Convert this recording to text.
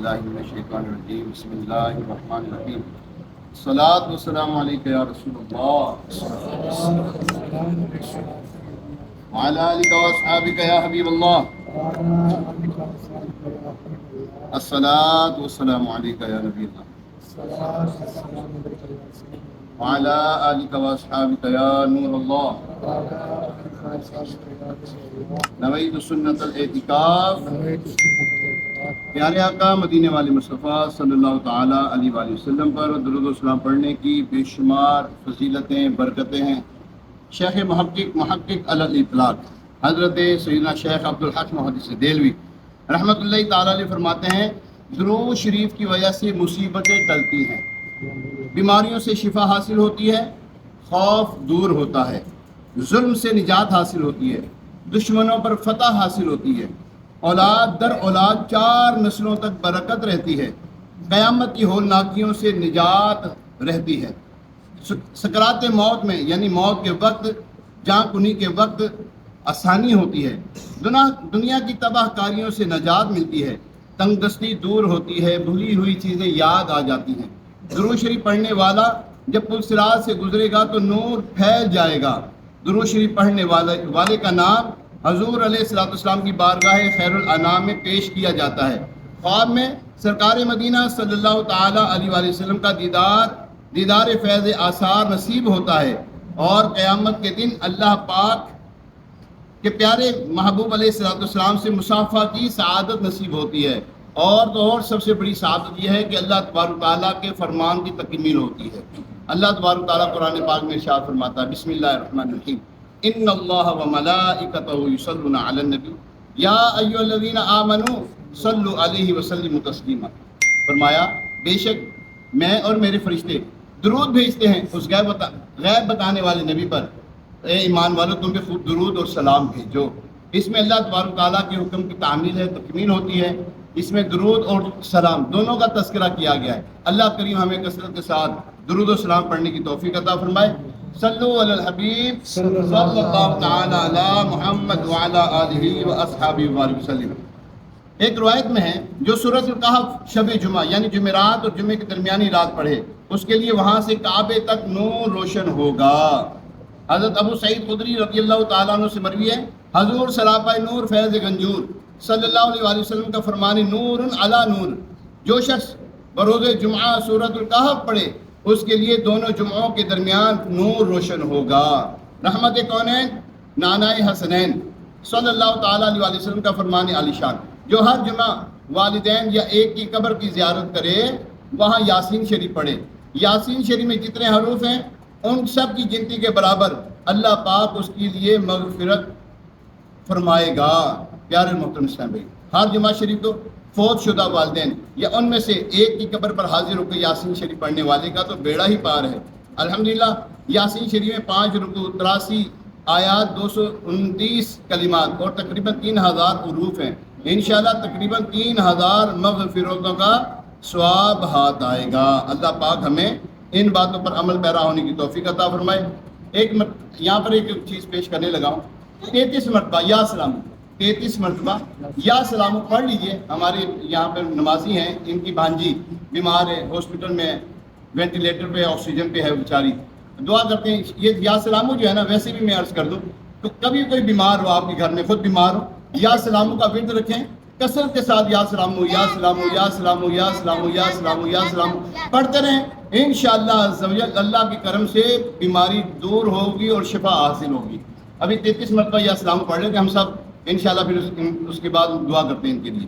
باللہ من الشیطان الرجیم بسم اللہ الرحمن الرحیم الصلاۃ والسلام علیک یا رسول اللہ وعلی آلک واصحابک یا حبیب اللہ الصلاۃ والسلام علیک یا نبی اللہ وعلی آلک واصحابک یا نور اللہ نویت سنت الاعتکاف۔ پیارے آقا مدینے والے مصطفیٰ صلی اللہ تعالیٰ علیہ وآلہ وسلم پر درود و سلام پڑھنے کی بے شمار فضیلتیں برکتیں ہیں۔ شیخ محقق علی الاطلاق حضرت سیدنا شیخ عبدالحق محدث دہلوی رحمۃ اللہ تعالیٰ علیہ فرماتے ہیں درود شریف کی وجہ سے مصیبتیں ٹلتی ہیں، بیماریوں سے شفا حاصل ہوتی ہے، خوف دور ہوتا ہے، ظلم سے نجات حاصل ہوتی ہے، دشمنوں پر فتح حاصل ہوتی ہے، اولاد در اولاد 4 نسلوں تک برکت رہتی ہے، قیامت کی ہولناکیوں سے نجات رہتی ہے، سکرات موت میں یعنی موت کے وقت جان کنی کے وقت آسانی ہوتی ہے، دنیا کی تباہ کاریوں سے نجات ملتی ہے، تنگ دستی دور ہوتی ہے، بھولی ہوئی چیزیں یاد آ جاتی ہیں۔ درود شریف پڑھنے والا جب پل صراط سے گزرے گا تو نور پھیل جائے گا۔ درود شریف پڑھنے والے کا نام حضور علیہ السلام کی بارگاہ خیر الانام میں پیش کیا جاتا ہے۔ خواب میں سرکار مدینہ صلی اللہ تعالیٰ علیہ وآلہ وسلم کا دیدار فیض آثار نصیب ہوتا ہے، اور قیامت کے دن اللہ پاک کے پیارے محبوب علیہ السلام سے مصافحہ کی سعادت نصیب ہوتی ہے، اور تو اور سب سے بڑی سعادت یہ ہے کہ اللہ تبارک تعالیٰ کے فرمان کی تکمیل ہوتی ہے۔ اللہ تبارک تعالیٰ قرآن پاک میں ارشاد فرماتا ہے بسم اللہ الرحمن الرحیم ان اللہ وملائکتہ یصلون علی النبی یا ایھا الذین آمنوا صلوا علیہ وسلموا تسلیما۔ فرمایا بے شک میں اور میرے فرشتے درود بھیجتے ہیں اس غیب بتانے والے نبی پر، اے ایمان والو تم پہ خوب درود اور سلام بھیجو۔ اس میں اللہ تبارک تعالیٰ کے حکم کی تعمیل ہے، تکمیل ہوتی ہے، اس میں درود اور سلام دونوں کا تذکرہ کیا گیا ہے۔ اللہ کریم ہمیں کثرت کے ساتھ درود و سلام پڑھنے کی توفیق عطا فرمائے۔ صلو علی الحبیب صلی اللہ تعالی علی محمد وعلی آلہ واصحابہ وسلم۔ ایک روایت میں ہے جو سورۃ الکہف شب جمعہ یعنی جمعرات اور جمعے کی درمیانی رات پڑھے اس کے لیے وہاں سے کعبے تک نور روشن ہوگا۔ حضرت ابو سعید خدری رضی اللہ تعالیٰ عنہ سے مروی ہے حضور سراپا نور فیض گنجور صلی اللہ علیہ وآلہ وسلم کا فرمان نور علی نور، جو شخص بروز جمعہ سورۃ الکہف پڑھے اس کے لیے دونوں جمعوں کے درمیان نور روشن ہوگا۔ رحمت کونین نانائے حسنین صلی اللہ تعالیٰ علیہ وآلہ وسلم کا فرمان عالی شان، جو ہر جمعہ والدین یا ایک کی قبر کی زیارت کرے وہاں یاسین شریف پڑھے۔ یاسین شریف میں جتنے حروف ہیں ان سب کی گنتی کے برابر اللہ پاک اس کے لیے مغفرت فرمائے گا۔ پیارے محترم اسلام بھائی، ہر جمعہ شریف تو فوت شدہ والدین یا ان میں سے ایک کی قبر پر حاضر ہو کے یاسین شریف پڑھنے والے کا تو بیڑا ہی پار ہے۔ الحمدللہ یاسین شریف میں 5 رکوع 83 آیات 229 کلمات اور تقریباً 3000 حروف ہیں۔ انشاءاللہ تقریباً 3000 مغفرتوں کا ثواب ہاتھ آئے گا۔ اللہ پاک ہمیں ان باتوں پر عمل پیرا ہونے کی توفیق عطا فرمائے۔ یہاں پر ایک چیز پیش کرنے لگا ہوں، 33 مرتبہ یا سلام، 33 مرتبہ یا سلام پڑھ لیجئے۔ ہمارے یہاں پر نمازی ہیں، ان کی بھانجی بیمار ہے، ہاسپٹل میں وینٹیلیٹر پہ آکسیجن پہ ہے بیچاری، دعا کرتے ہیں۔ یہ یا سلام جو ہے نا، ویسے بھی میں عرض کر دوں تو کبھی کوئی بیمار ہو آپ کے گھر میں، خود بیمار ہو، یا سلام کا ورد رکھیں کثرت کے ساتھ، یا سلام یا سلام یا سلام یا سلام یا سلام یا سلام پڑھتے رہیں۔ انشاءاللہ عز و جل اللہ کے کرم سے بیماری دور ہوگی اور شفا حاصل ہوگی۔ ابھی 33 مرتبہ یا سلام پڑھ لیں کہ ہم سب انشاءاللہ، پھر اس کے بعد دعا کرتے ہیں ان کے لیے۔